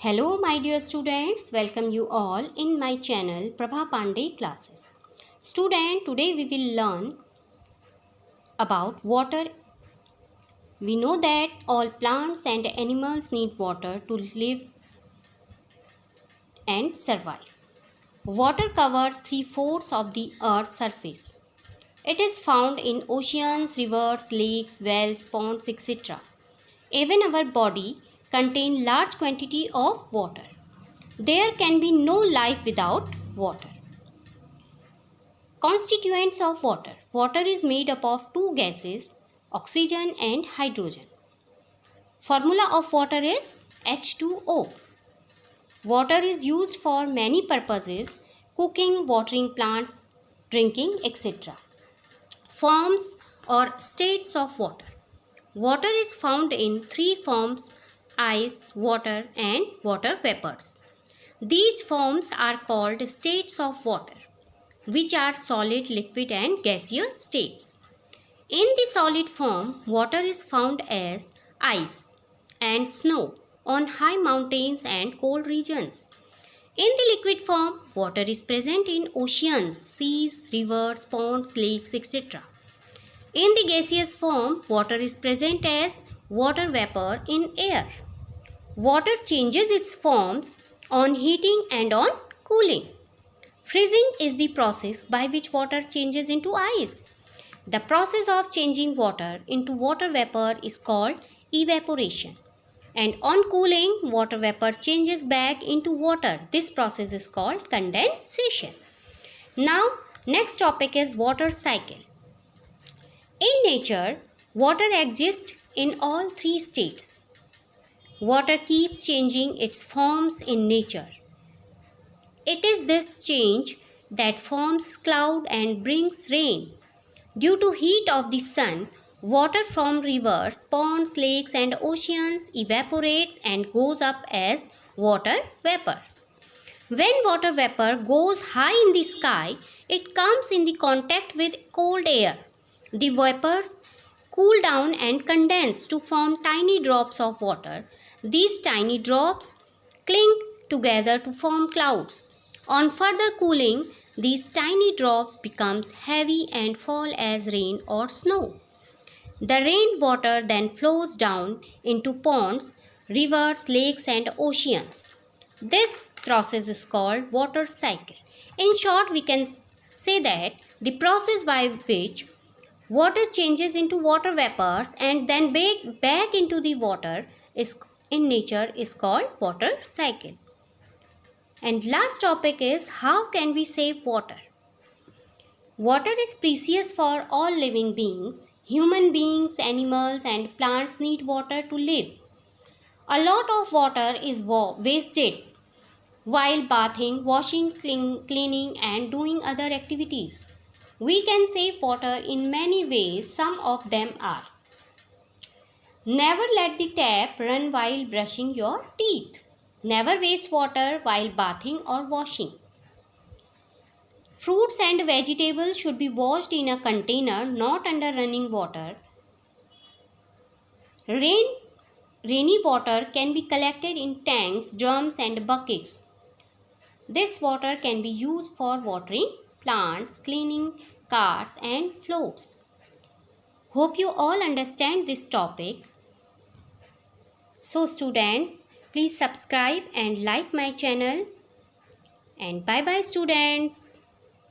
Hello my dear students, welcome you all in my channel Prabha Pandey classes. Student, today we will learn about water. We know that all plants and animals need water to live and survive. Water covers 3/4 of the earth's surface. It is found in oceans, rivers, lakes, wells, ponds, etc. Even our body contains large quantity of water. There can be no life without water. Constituents of water. Water is made up of two gases, oxygen and hydrogen. Formula of water is H2O. Water is used for many purposes: cooking, watering plants, drinking, etc. Forms or states of water. Water is found in three forms: ice, water and water vapors. These forms are called states of water, which are solid, liquid and gaseous states. In the solid form, water is found as ice and snow on high mountains and cold regions. In the liquid form, water is present in oceans, seas, rivers, ponds, lakes, etc. In the gaseous form, water is present as water vapor in air. Water changes its forms on heating and on cooling. Freezing is the process by which water changes into ice. The process of changing water into water vapor is called evaporation. And on cooling, water vapor changes back into water. This process is called condensation. Now, next topic is water cycle. In nature, water exists in all three states. Water keeps changing its forms in nature. It is this change that forms cloud and brings rain. Due to heat of the sun, water from rivers, ponds, lakes and oceans evaporates and goes up as water vapor. When water vapor goes high in the sky, it comes in the contact with cold air. The vapors cool down and condense to form tiny drops of water. These tiny drops cling together to form clouds. On further cooling, these tiny drops becomes heavy and fall as rain or snow. The rain water then flows down into ponds, rivers, lakes and oceans. This process is called water cycle. In short, we can say that the process by which water changes into water vapors and then back into the water is in nature is called water cycle. And last topic is how can we save water? Water is precious for all living beings. Human beings, animals and plants need water to live. A lot of water is wasted while bathing, washing, cleaning and doing other activities. We can save water in many ways. Some of them are: never let the tap run while brushing your teeth. Never waste water while bathing or washing. Fruits and vegetables should be washed in a container, not under running water. Rainy water can be collected in tanks, drums and buckets. This water can be used for watering plants, cleaning cars and floats. Hope you all understand this topic. So students, please subscribe and like my channel. And bye bye students.